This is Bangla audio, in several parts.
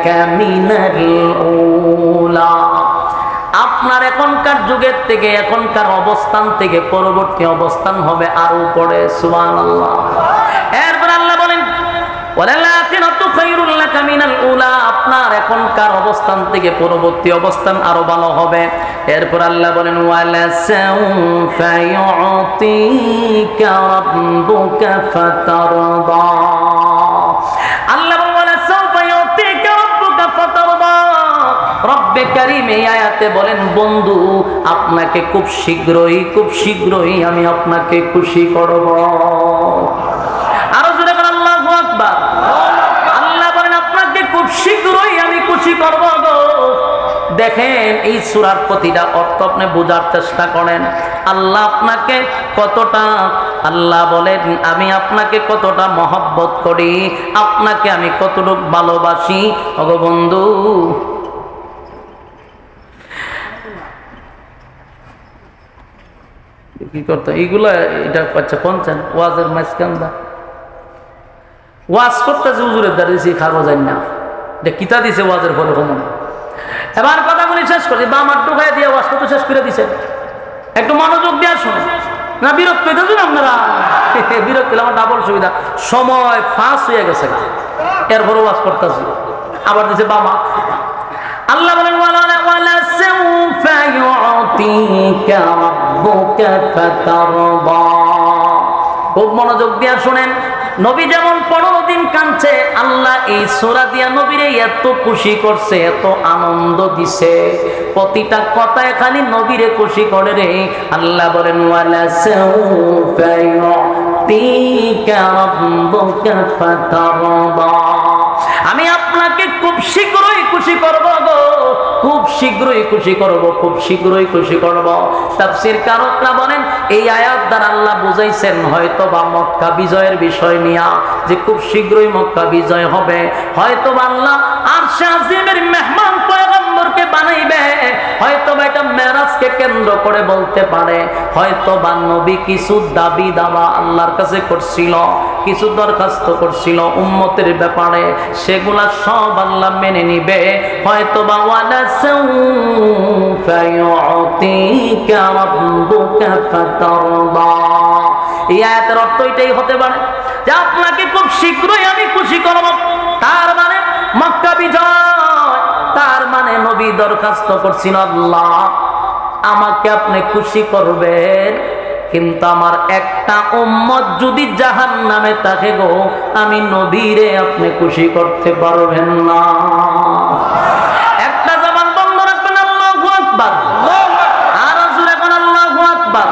লাকা মিনাল উলা। আপনার এখনকার যুগের থেকে, এখনকার অবস্থান থেকে পরবর্তী অবস্থান হবে আরো পরে। সুবহানাল্লাহ। এরপর আল্লাহ বলেন ওয়ালাল আখিরাতু খায়রুল লাকা মিনাল উলা, আপনার এখনকার অবস্থান থেকে পরবর্তী অবস্থান আরো ভালো হবে। এরপর আল্লাহ বলেন ওয়ালা সাউফা ইউতিকা রাব্বুকা ফাতারদা। আল্লাহ বলেন ওয়ালা সাউফা ইউতিকা রাব্বুকা ফাতারদা। রব্বে কারীম এই আয়াতে বলেন বন্ধু আপনাকে খুব শীঘ্রই আমি আপনাকে খুশি করব। আরো জোরে বলেন আল্লাহু আকবার। আল্লাহ বলেন আপনাকে খুব শীঘ্রই আমি খুশি করব গো। দেখেন এই সূরার প্রতিটা অর্থ আপনি বোঝার চেষ্টা করেন। আল্লাহ আপনাকে কতটা, আল্লাহ বলেন আমি আপনাকে কতটা মহব্বত করি, আপনাকে আমি কতটুকু ভালোবাসি। ওগো বন্ধু কি করতে এইগুলা, এটা আচ্ছা কোনছেন ওয়াজের মাঝখানটা ওয়াজ করতে যে হুজুরের দাঁড়িয়েছি খাবো যাই না, এটা কিতা দিছে ওয়াজের ফলে কমন। এবার কথাগুলি শেষ করি, বাম হাত ঢুকাই দিয়ে ওয়াজ তো শেষ করে দিছেন, একটু মনোযোগ দিয়ে শুনে না। বিরক্ত হইতেছেন আপনারা? বিরক্ত হলে আমার ডাবল সুবিধা, সময় ফাঁস হয়ে গেছে, এরপরে ওয়াজ করতেছি আবার দিছে বাম হাত। আল্লাহ বলেন ওয়ালা সাউফা ইউতিকা রাব্বুকা ফাতারদা। খুব মনোযোগ দিয়ে শুনেন। নবী যেমন 15 দিন কাঁদছে, আল্লাহ এই সূরা দিয়া নবীরে এত খুশি করছে, এত আনন্দ দিছে, প্রতিটা কথায় খালি নবীরে খুশি করে রে। আল্লাহ বলেন ওয়ালা সাউফা ইউতিকা রাব্বুকা ফাতারদা। আমি আপনাকে খুব শীঘ্রই খুশি করব গো, খুব শীঘ্রই খুশি করব, খুব শীঘ্রই খুশি করব। তাফসীর কারকরা বলেন এই আয়াত দ্বারা আল্লাহ বুঝাইছেন হয়তোবা মক্কা বিজয়ের বিষয় নিয়া, যে খুব শীঘ্রই মক্কা বিজয় হবে। হয়তোবা আল্লাহ আরশে আজিমের মেহমান পয়গম্বরকে বানাইবে, হয়তোবা এটা মেরাজকে কেন্দ্র করে বলতে পারে। হয়তোবা নবী কিছু দাবি দাওয়া আল্লাহর কাছে করছিল, কিছু দরখাস্ত করছিল উম্মতের ব্যাপারে, সেগুলা সব আল্লাহ মেনে নিবে। হয়তোবা ওয়ালা সাউফা ইউতিকা রাব্বুকা ফাতারদা। এই আয়াতের অর্থ এটাই হতে পারে যে আপনাকে খুব শীঘ্রই আমি খুশি করব। তার মানে মক্কা বিজয়, তার মানে নবী দরখাস্ত করছিল আল্লাহ আমাকে আপনি খুশি করবেন, কিন্তু আমার একটা উম্মত যদি জাহান্নামে থাকে গো, আমি নবীরে আপনি খুশি করতে পারবেন না। একটা জবান বন্ধ রাখবেন, আল্লাহু আকবার। আর জোরে কোন আল্লাহু আকবার।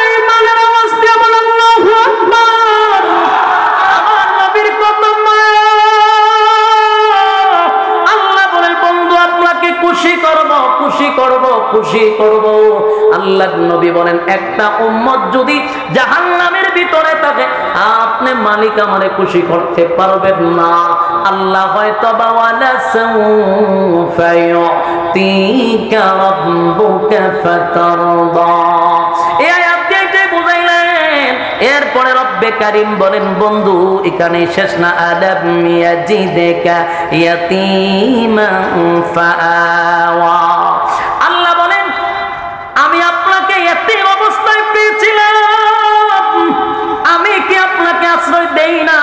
এই মানের আওয়াজ দিয়ে বলেন আল্লাহু আকবার। আমার নবীর কত মায়া। আল্লাহ বলেন বন্ধু আপনাকে খুশি করব, খুশি করব, খুশি করব। আল্লাহর নবী বলেন একটা উম্মত যদি জাহান্নামের ভিতরে থাকে, আপনি মালিক আমারে খুশি করতে পারবেন না। আল্লাহ হয়তোবা ওয়ালা সাউফা ইউতিকা রাব্বুকা ফাতারদা। এই আয়াত দিয়ে এটাই বুঝাইলেন। এরপরে রব্বে কারীম বলেন বন্ধু এখানে শেষ না, আলাম ইয়াজিদকা ইয়াতীমান ফাআওয়া। আল্লাহ বলেন আমি আপনাকে এতিম অবস্থায় পেয়েছিলাম, আমি কি আপনাকে আশ্রয় দেই না?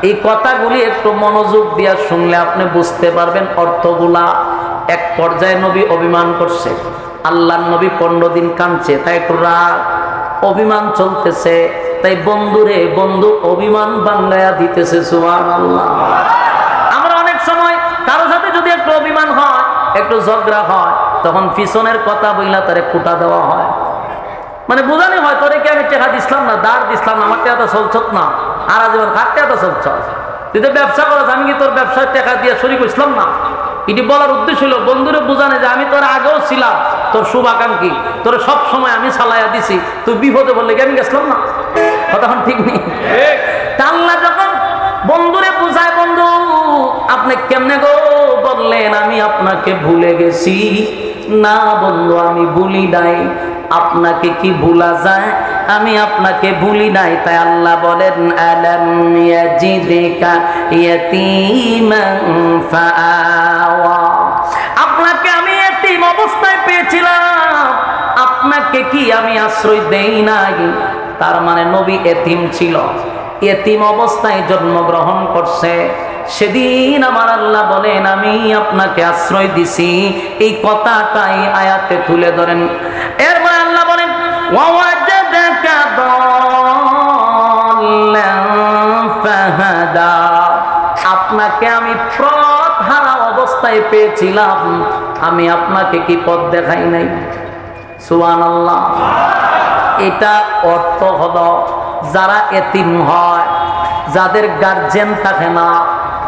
এই কথাগুলি একটু মনোযোগ দিয়ে শুনলে আপনি বুঝতে পারবেন অর্থগুলা। এক পর্যায়ে নবী অভিমান করছে, আল্লাহর নবী 15 দিন কাঁদছে, তাই একটু রাগ অভিমান চলতেছে, তাই বন্ধুরে বন্ধু অভিমান বাঙ্গায়া দিতেছে। সুবহানাল্লাহ। আমরা অনেক সময় কারো সাথে যদি একটু অভিমান হয়, একটু ঝগড়া হয়, তখন পিছনের কথা বইলা তারে কুটা দেওয়া হয়, মানে বোঝানি হয় তোরে কি আমি টাকা দিছিলাম না, দাঁড় দিছিলাম না, আমার টাকা চলছত না, আর আজীবন খাট টাকা চলছ, তুই তো ব্যবসা করছ, আমি কি তোর ব্যবসায় টাকা দিয়ে শরীক হইছিলাম না? এটি বলার উদ্দেশ্য হলো বন্ধুরে বোঝানে যে আমি তোর আগেও ছিলাম, তোর শুভাকাঙ্ক্ষী, তোর সব সময় আমি চালাইয়া দিছি, তুই বিপদে বললে কি আমি গেছিলাম না? কথা ঠিক নেই। আল্লাহ যখন বন্ধুরে বুঝায়, বন্ধু আপনি কেমনে গো বললেন আমি আপনাকে ভুলে গেছি? না বন্ধু আমি ভুলি নাই। আপনাকে কি ভুলা যায়? আমি আপনাকে ভুলি নাই। তাই আল্লাহ বলেন আলাম ইয়াজিদকা ইয়াতীমান ফাআওয়া, আপনাকে আমি এতিম অবস্থায় পেয়েছিলাম, আপনাকে কি আমি আশ্রয় দেই নাই? তার মানে নবী এতিম ছিল, এতিম অবস্থায় জন্মগ্রহণ করছে। সেদিন আমার আল্লাহ বলেন আমি আপনাকে আশ্রয় দিছি, এই কথাটাই আয়াতে তুলে ধরেন। এরপর আল্লাহ বলেন ওয়াওয়াজাদাকা দাল্লান ফাহাদা, আপনাকে আমি পথ হারা অবস্থায় পেয়েছিলাম, আমি আপনাকে কি পথ দেখাই নাই? সুবহানাল্লাহ। এটা অর্থ হলো যারা এতিম হয়, যাদের গার্জেন থাকে না,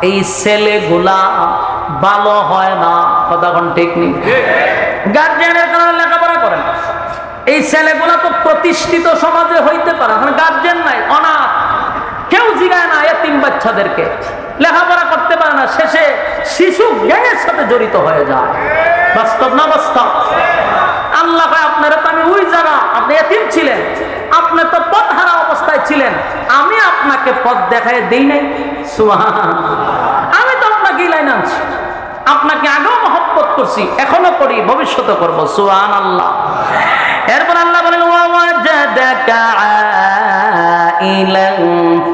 এই ছেলেগুলা ভালো হয় না। কথা কোন ঠিক নেই? গার্জেনের কারণে লেখাপড়া করেন, এই ছেলেগুলা তো প্রতিষ্ঠিত সমাজে হইতে পারে, এখন গার্জেন নাই, অনাথ, কেউ জিগায় না এতিম বাচ্চাদেরকে, লেখাপড়া করতে পারে না, শেষে শিশু গ্যাংয়ের সাথে জড়িত হয়ে যায়। বাস্তব না বাস্তব? আল্লাহ আপনারা তো আমি ওই জায়গা, আপনি এতিম ছিলেন, আপনি তো পথ হারা অবস্থায় ছিলেন, আমি আপনাকে পথ দেখায় দেই নাই? সুবহানাল্লাহ। আমি তো আপনাকে লাইন আনছি, আপনাকে আগেও মহব্বত করছি, এখনো করি, ভবিষ্যতে করবো। সুবহানাল্লাহ। এরপর আল্লাহ বলেন ওয়াজাদাকা আইলান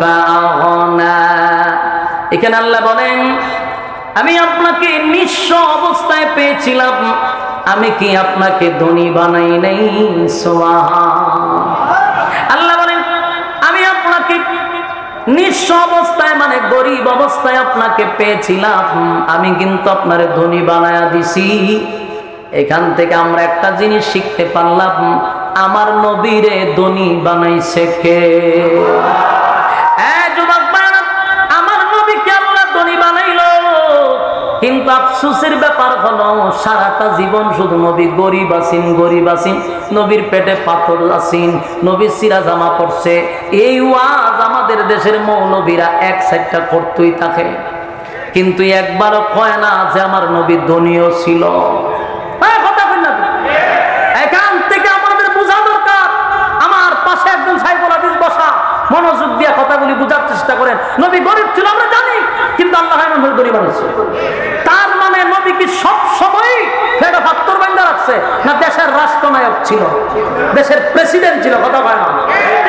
ফাআগনা, এখানে আল্লাহ বলেন আমি আপনাকে নিঃস্ব অবস্থায় পেয়েছিলাম, আমি কি আপনাকে ধনী বানাই নাই? সুবহানাল্লাহ। আল্লাহ বলেন আমি আপনাকে নিঃস্ব অবস্থায় মানে গরিব অবস্থায় আপনাকে পেয়েছিলাম, আমি কিন্তু আপনারে ধনী বানায়া দিছি। এখান থেকে আমরা একটা জিনিস শিখতে পারলাম, আমার নবীরে ধনী বানাইছে কে? আমার নবীকে আল্লাহ ধনী বানাইলো, কিন্তু আফসোসের ব্যাপার হলো সারাটা জীবন শুধু নবী গরিব আছেন, গরিব আছেন, নবীর পেটে পাথর আছেন, নবী সিরা জামা পড়ছে। এই ওয়াজ আমাদের দেশের মৌলবীরা এক সাইডটা করতেই থাকে, কিন্তু একবারও কয় না যে আমার নবী ধনীও ছিল। এখান থেকে আমাদের বোঝা দরকার। আমার পাশে একজন সাইফুল হাদিস বসা, মনোযোগ দিয়ে কথাগুলি বোঝার চেষ্টা করেন। নবী গরিব ছিল আমরা জানি, কিন্তু আল্লাহ গরিব বানিয়েছে। তার মানে নবী কি সব সময় ফেরো ফাত্তর বান্ধা রাখছে না? দেশের রাষ্ট্রনায়ক ছিল, দেশের প্রেসিডেন্ট ছিল। কথা হয় না?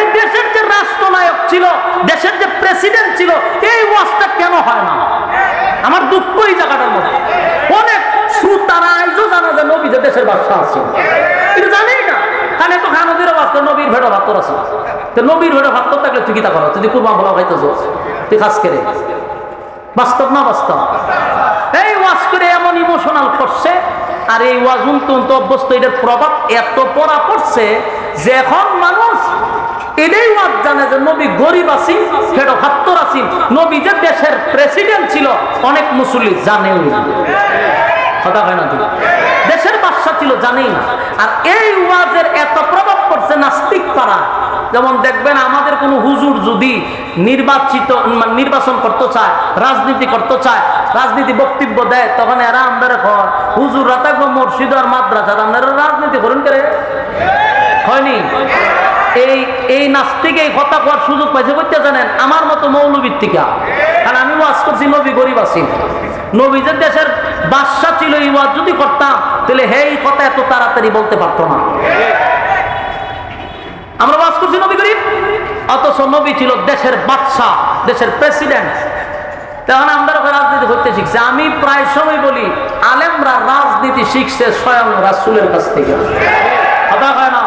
এই দেশের যে রাষ্ট্রনায়ক ছিল, দেশের যে প্রেসিডেন্ট ছিল, এই ওয়াজটা কেন হয় না? আমার দুঃখ এই জায়গাটার মধ্যে। অনেক শ্রোতারা আইজও জানা যে নবী যে দেশের বাদশা আছে, কিন্তু জানেই না। কানে তো খানদের বাস্তব নবীর ভেড়া ভাত্তর আছে, তো নবীর ভেড়া ভাত্তর থাকলে তুই কিতা করো? তুই কুরবান বলা খাইতে যাস, তুই খাস করে। বাস্তব না বাস্তব? এই ওয়াজ করে এমন ইমোশনাল করছে, আর এই ওয়াজ উন্ত অভ্যস্ত, এটার প্রভাব এত পড়া পড়ছে যে এখন মানুষ এটাই ওয়াজ জানে যে নবী গরিব আছেন, ফেরো ভাত্তর আছেন, নবী যে দেশের প্রেসিডেন্ট ছিল অনেক মুসল্লি জানেও না। কথা হয় না? দেশের বাদশা ছিল জানেই না। আর এই ওয়াজের এত প্রভাব পড়ছে নাস্তিক পাড়া। যেমন দেখবেন আমাদের কোন হুজুর যদি নির্বাচন করতে চায়, রাজনীতি করতে চায়, রাজনীতি বক্তব্য দেয়, তখন এরা আমাদের হুজুররা থাকবো মসজিদ আর মাদ্রাসা, আপনারা রাজনীতি করেন কে? হয়নি? এই নাস্তিক এই কথা কোয়ার সুযোগ পাইছে করতে জানেন আমার মতো মৌলবীর থেকে। কারণ আমি ওয়াজ করছি নবী গরিব আছি, নবী যে দেশের বাদশা ছিল, এই ওয়াজ যদি করতাম তাহলে এই কথা এত তাড়াতাড়ি বলতে পারতো না। আমরা ওয়াজ করছি নবী গরিব, অথচ নবী ছিল দেশের বাদশা, দেশের প্রেসিডেন্ট। তখন আমরা রাজনীতি করতে শিখছে। আমি প্রায় সময় বলি আলেমরা রাজনীতি শিখছে স্বয়ং রাসূলের কাছ থেকে। কথা হয় না?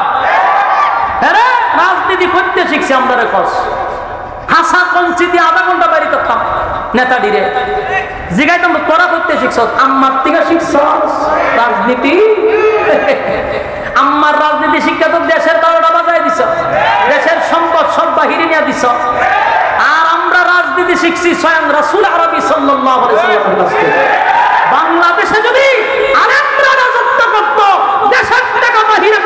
হ্যাঁ, রাজনীতি করতে শিখছে আমরা। হাসা কঞ্চি দিয়ে আধা ঘন্টা বাইরে করতাম নেতাডিরে, জিগাইতাম তোরা করতে শিখছ, আম্মার থেকে শিখছ রাজনীতি? আম্মার রাজনীতি শিক্ষা তো দেশের 12টা বাজায় দিছ, দেশের সম্পদ সব বাহিরে নিয়ে দিছ। আর আমরা রাজনীতি শিখছি স্বয়ং রাসূল আরবি সাল্লাল্লাহু আলাইহি ওয়াসাল্লামের কাছ থেকে। বাংলাদেশে যদি আলেমরা রাজত্ব করত, দেশের টাকা বাহিরে